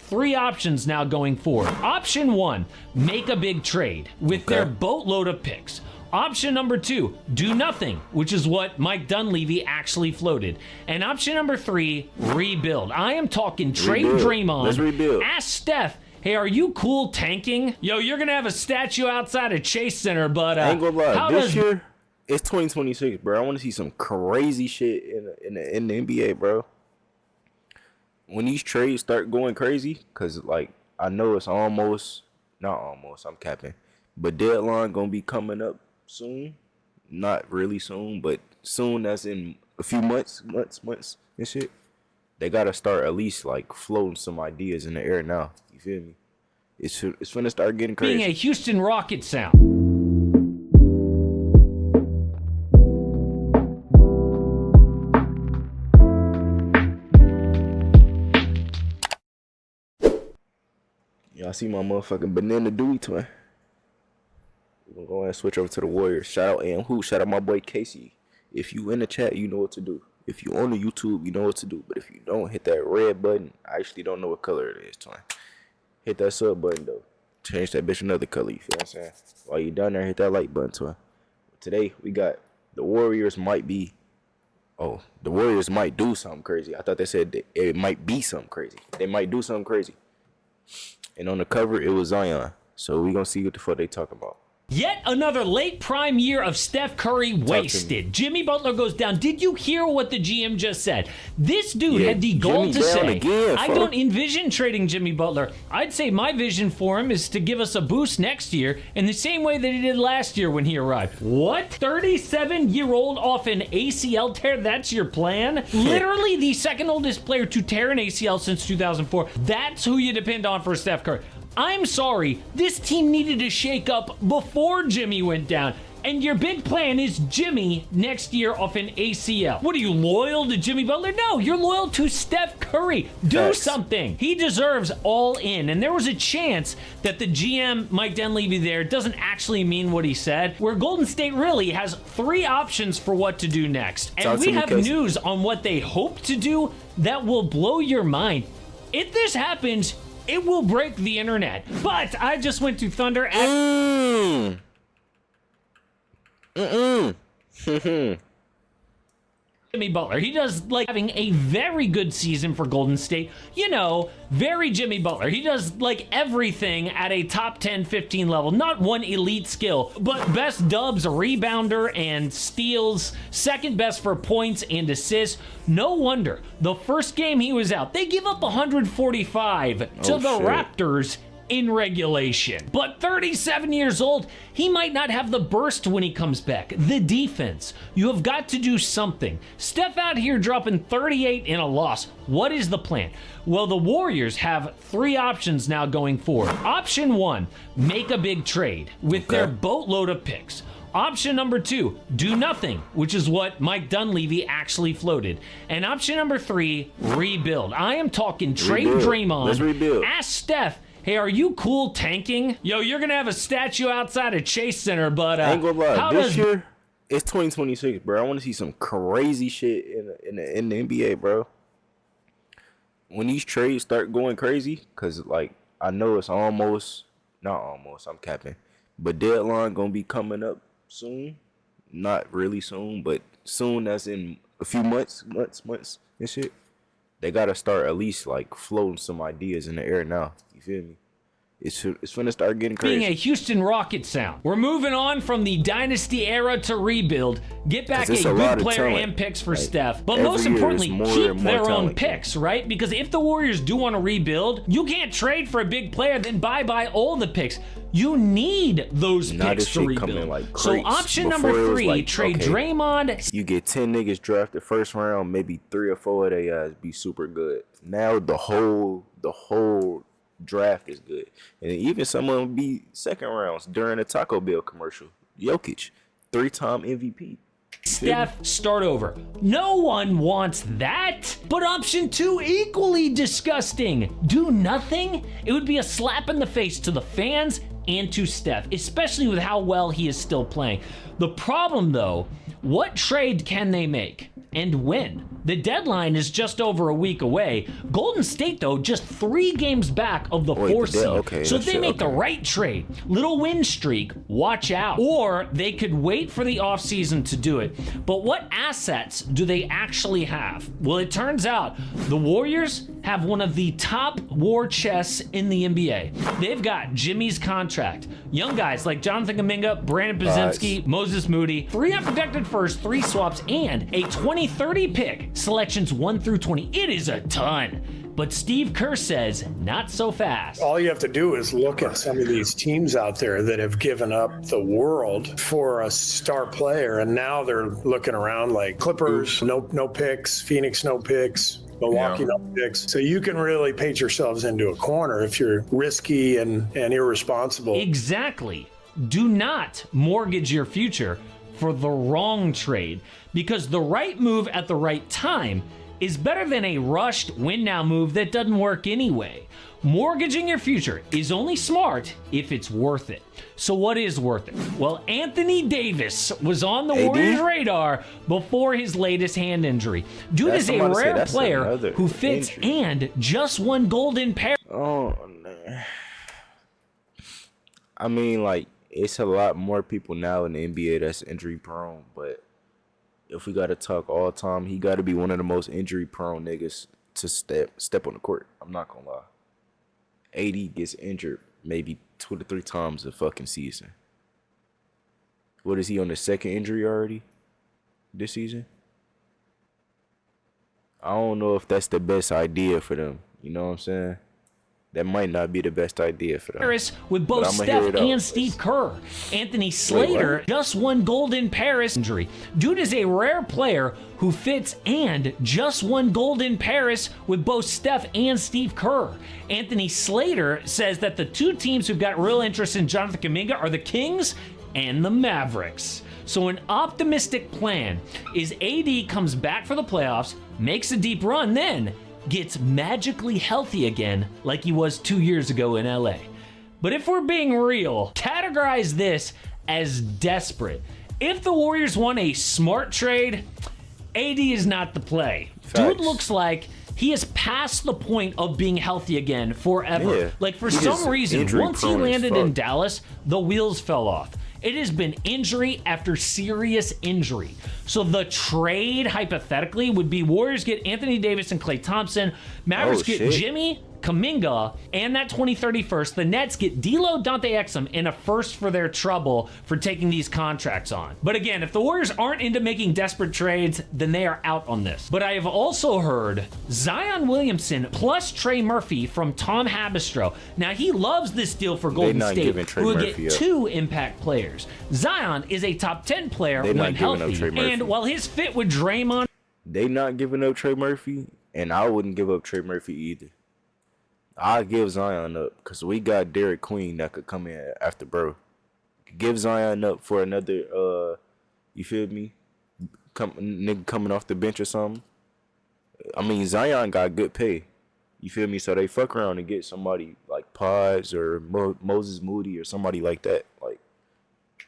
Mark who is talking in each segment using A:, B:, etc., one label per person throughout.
A: three options now going forward. Option one, make a big trade with their boatload of picks. Option number two, do nothing, which is what Mike Dunleavy actually floated. And option number three, rebuild. I am talking trade Draymond.
B: Let's rebuild.
A: Ask Steph, hey, are you cool tanking? Yo, you're going to have a statue outside of Chase Center, but
B: I ain't gonna lie. This year, it's 2026, bro. I want to see some crazy shit in the NBA, bro. When these trades start going crazy, because, like, I know it's not almost, I'm capping, but deadline going to be coming up soon. Not really soon, but soon, that's in a few months and shit. They got to start at least, like, floating some ideas in the air now. You feel me? It's finna start getting crazy.
A: Being a Houston Rockets sound.
B: Y'all see my motherfucking Banana Dewey twin. We're gonna go ahead and switch over to the Warriors. Shout out AM Hoot. Shout out my boy Casey. If you in the chat, you know what to do. If you on the YouTube, you know what to do. But if you don't, hit that red button. I actually don't know what color it is, twin. Hit that sub button, though. Change that bitch another color, you feel what I'm saying? While you down there, hit that like button, twin. Today, we got the Warriors might do something crazy. I thought they said it might be something crazy. They might do something crazy. And on the cover, it was Zion. So we gonna see what the fuck they talking about.
A: Yet another late prime year of Steph Curry wasted. Jimmy Butler goes down. Did you hear what the GM just said? This dude had the goal to say, I don't envision trading Jimmy Butler. I'd say my vision for him is to give us a boost next year in the same way that he did last year when he arrived. What? 37-year-old off an ACL tear? That's your plan? Literally the second oldest player to tear an ACL since 2004. That's who you depend on for Steph Curry. I'm sorry, this team needed to shake up before Jimmy went down. And your big plan is Jimmy next year off an ACL. What are you, loyal to Jimmy Butler? No, you're loyal to Steph Curry. Do something. He deserves all in. And there was a chance that the GM, Mike Dunleavy there, doesn't actually mean what he said, where Golden State really has three options for what to do next. And we have news on what they hope to do that will blow your mind. If this happens, it will break the internet. But I just went to Thunder at... Jimmy Butler. He does like having a very good season for Golden State. You know, very Jimmy Butler. He does like everything at a top 10, 15 level. Not one elite skill, but best dubs, rebounder, and steals. Second best for points and assists. No wonder the first game he was out, they give up 145 to the Raptors in regulation. But 37 years old, he might not have the burst when he comes back. The defense, you have got to do something. Steph out here dropping 38 in a loss. What is the plan? Well, the Warriors have three options now going forward. Option one, make a big trade with their boatload of picks. Option number two, do nothing, which is what Mike Dunleavy actually floated. And option number three, rebuild. I am talking trade Draymond.
B: Let's rebuild.
A: Ask Steph, hey, are you cool tanking? Yo, you're going to have a statue outside of Chase Center, but
B: I ain't gonna lie. This year, it's 2026, bro. I want to see some crazy shit in the NBA, bro. When these trades start going crazy, because, like, I know it's not almost, I'm capping, but deadline going to be coming up soon. Not really soon, but soon, that's in a few months and shit. They got to start at least, like, floating some ideas in the air now. You feel me? It's finna start getting crazy.
A: Being a Houston Rockets sound. We're moving on from the Dynasty era to rebuild. Get back a good player and picks for Steph. But most importantly, keep their own picks, right? Because if the Warriors do want to rebuild, you can't trade for a big player, then buy all the picks. You need those picks to rebuild.
B: Like
A: so option number three, trade Draymond.
B: You get 10 niggas drafted first round, maybe 3 or 4 of they guys be super good. Now the whole draft is good. And even some of them be second rounds during the Taco Bell commercial. Jokic, 3-time MVP.
A: Steph, start over. No one wants that. But option two, equally disgusting. Do nothing? It would be a slap in the face to the fans and to Steph, especially with how well he is still playing. The problem, though, what trade can they make and when? The deadline is just over a week away. Golden State, though, just 3 games back of the 4 seed. So if they make the right trade, little win streak, watch out. Or they could wait for the offseason to do it. But what assets do they actually have? Well, it turns out the Warriors have one of the top war chests in the NBA. They've got Jimmy's contract, young guys like Jonathan Kuminga, Brandon Podziemski, Moses Moody, 3 unprotected firsts, 3 swaps, and a 2030 pick, selections 1 through 20. It is a ton. But Steve Kerr says, not so fast.
C: All you have to do is look at some of these teams out there that have given up the world for a star player, and now they're looking around like Clippers, no picks, Phoenix, no picks, Milwaukee, no picks. So you can really paint yourselves into a corner if you're risky and irresponsible.
A: Exactly. Do not mortgage your future for the wrong trade, because the right move at the right time is better than a rushed win now move that doesn't work anyway. Mortgaging your future is only smart if it's worth it. So what is worth it? Well, Anthony Davis was on the Warriors' radar before his latest hand injury. Dude is a rare player who fits and just won Golden Pair.
B: Oh, man. I mean, like, it's a lot more people now in the NBA that's injury prone, but if we got to talk all time, he got to be one of the most injury prone niggas to step on the court. I'm not going to lie. AD gets injured maybe 2 to 3 times a fucking season. What is he on the second injury already this season? I don't know if that's the best idea for them. You know what I'm saying? That might not be the best idea for them.
A: Paris with both Steph and Steve Kerr. Anthony Slater just won gold in Paris injury. Dude is a rare player who fits and just won gold in Paris with both Steph and Steve Kerr. Anthony Slater says that the 2 teams who've got real interest in Jonathan Kuminga are the Kings and the Mavericks. So an optimistic plan is AD comes back for the playoffs, makes a deep run, then gets magically healthy again like he was 2 years ago in LA. But if we're being real, categorize this as desperate. If the Warriors want a smart trade, AD is not the play.
B: Facts.
A: Dude looks like he is past the point of being healthy again forever.
B: Yeah.
A: Like for some reason, once he landed in Dallas, the wheels fell off. It has been injury after serious injury. So the trade, hypothetically, would be Warriors get Anthony Davis and Klay Thompson. Mavericks get Jimmy, Kuminga, and that 2030 first. The Nets get D'Lo, Dante Exum, and a first for their trouble for taking these contracts on. But again, if the Warriors aren't into making desperate trades, then they are out on this. But I have also heard Zion Williamson plus Trey Murphy from Tom Habistro. Now, he loves this deal for Golden State, who will get 2 impact players. Zion is a top 10 player when healthy, and while his fit with Draymond...
B: They not giving up Trey Murphy, and I wouldn't give up Trey Murphy either. I'll give Zion up because we got Derek Queen that could come in after bro. Give Zion up for another, you feel me? Nigga coming off the bench or something. I mean, Zion got good pay. You feel me? So they fuck around and get somebody like Pods or Moses Moody or somebody like that. Like,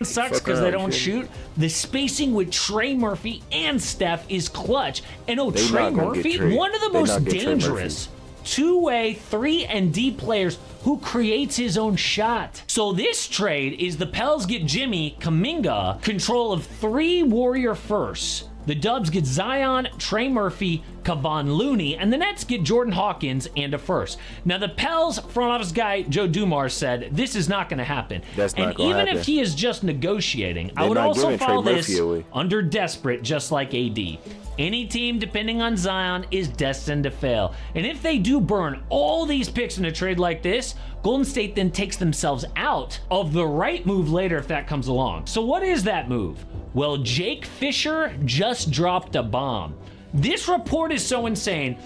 A: it sucks because they don't shoot. The spacing with Trey Murphy and Steph is clutch. And Trey Murphy, one of the most dangerous two-way 3-and-D players who creates his own shot. So this trade is the Pels get Jimmy, Kuminga, control of 3 Warrior firsts. The Dubs get Zion, Trey Murphy, Kevon Looney, and the Nets get Jordan Hawkins and a first. Now, the Pels front office guy, Joe Dumars, said this is not going to happen.
B: That's not going to happen.
A: Even if he is just negotiating, I would also follow this under desperate, just like AD. Any team depending on Zion is destined to fail. And if they do burn all these picks in a trade like this, Golden State then takes themselves out of the right move later if that comes along. So what is that move? Well, Jake Fisher just dropped a bomb. This report is so insane,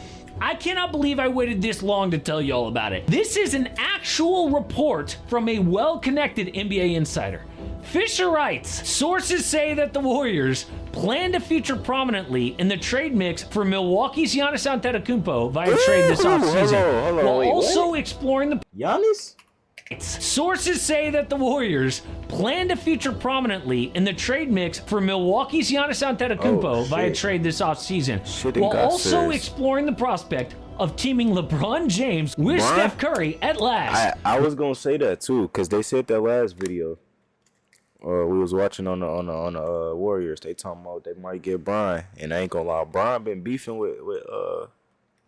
A: I cannot believe I waited this long to tell you all about it. This is an actual report from a well-connected NBA insider. Fisher writes, sources say that the Warriors plan to feature prominently in the trade mix for Milwaukee's Giannis Antetokounmpo via trade this offseason, while also exploring the...
B: Giannis?
A: Sources say that the Warriors plan to feature prominently in the trade mix for Milwaukee's Giannis Antetokounmpo via trade this offseason, while also exploring the prospect of teaming LeBron James with Steph Curry at last.
B: I was gonna say that too, because they said that last video. We was watching on the Warriors. They talking about they might get Brian, and I ain't gonna lie, Brian been beefing with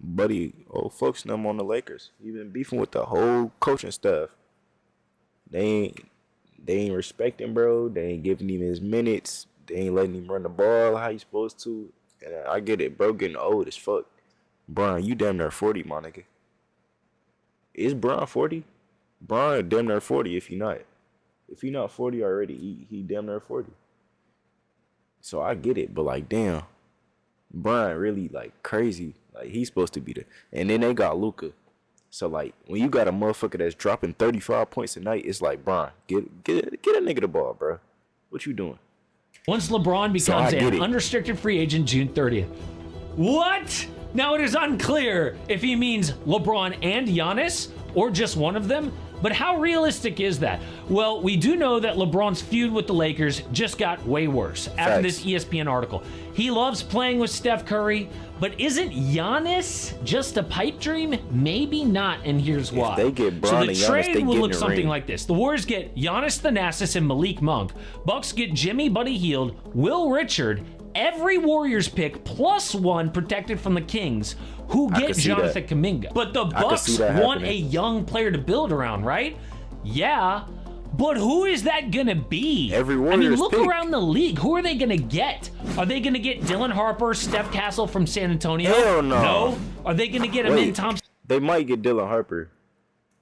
B: buddy old folks them on the Lakers. He been beefing with the whole coaching staff. They ain't respecting bro. They ain't giving him his minutes. They ain't letting him run the ball how he supposed to. And I get it, bro. Getting old as fuck. Brian, you damn near 40, my nigga. Is Brian 40? Brian damn near 40 if he not. If he not 40 already, he damn near 40. So I get it, but like damn, Brian really like crazy. Like he's supposed to be the, and then they got Luka. So like when you got a motherfucker that's dropping 35 points a night, it's like Brian, get a nigga the ball, bro. What you doing?
A: Once LeBron becomes an unrestricted free agent June 30th. What? Now it is unclear if he means LeBron and Giannis or just one of them. But how realistic is that? Well, we do know that LeBron's feud with the Lakers just got way worse after this ESPN article. He loves playing with Steph Curry, but isn't Giannis just a pipe dream? Maybe not, and here's why.
B: If they get Bron
A: so the
B: and Giannis,
A: trade will look something like this. The Warriors get Giannis Thanasis and Malik Monk. Bucks get Jimmy Buddy Hield, Will Richard, every Warriors pick plus one protected from the Kings, who get Jonathan Kuminga. But the Bucks want a young player to build around, right? Yeah, but who is that gonna be?
B: Every Warriors
A: look around the league. Who are they gonna get? Are they gonna get Dylan Harper, Steph Castle from San Antonio?
B: Hell no.
A: No? Are they gonna get Amin Thompson?
B: They might get Dylan Harper,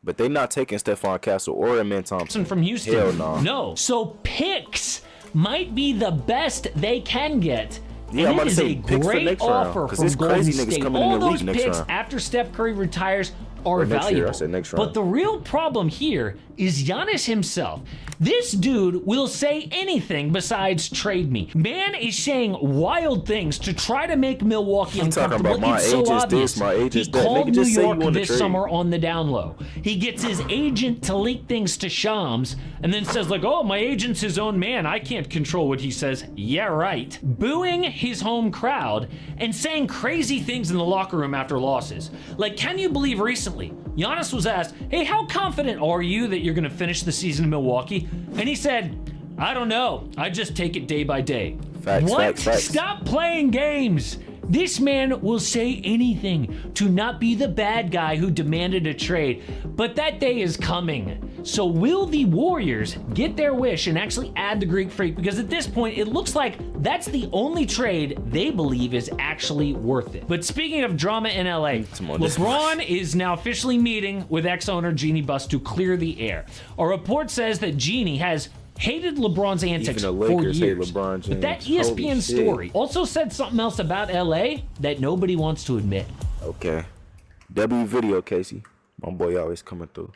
B: but they're not taking Stephon Castle or Amin Thompson
A: from Houston.
B: Hell no.
A: No. So picks might be the best they can get.
B: Yeah,
A: and it is a great offer from Golden State. All those picks after Steph Curry retires are valuable. But the real problem here is Giannis himself. This dude will say anything besides trade me. Man is saying wild things to try to make Milwaukee uncomfortable. It's so obvious. He called New York this summer on the down low. He gets his agent to leak things to Shams and then says like, oh, my agent's his own man. I can't control what he says. Yeah, right. Booing his home crowd and saying crazy things in the locker room after losses. Like, can you believe recently Giannis was asked, hey, how confident are you that you're going to finish the season in Milwaukee? And he said, I don't know. I just take it day by day. Facts. Stop playing games. This man will say anything to not be the bad guy who demanded a trade, but that day is coming. So will the Warriors get their wish and actually add the Greek Freak? Because at this point, it looks like that's the only trade they believe is actually worth it. But speaking of drama in LA, LeBron is now officially meeting with ex-owner Jeannie Buss to clear the air. A report says that Jeannie has hated LeBron's antics for years. But that ESPN story also said something else about LA that nobody wants to admit.
B: Okay. W video, Casey. My boy always coming through.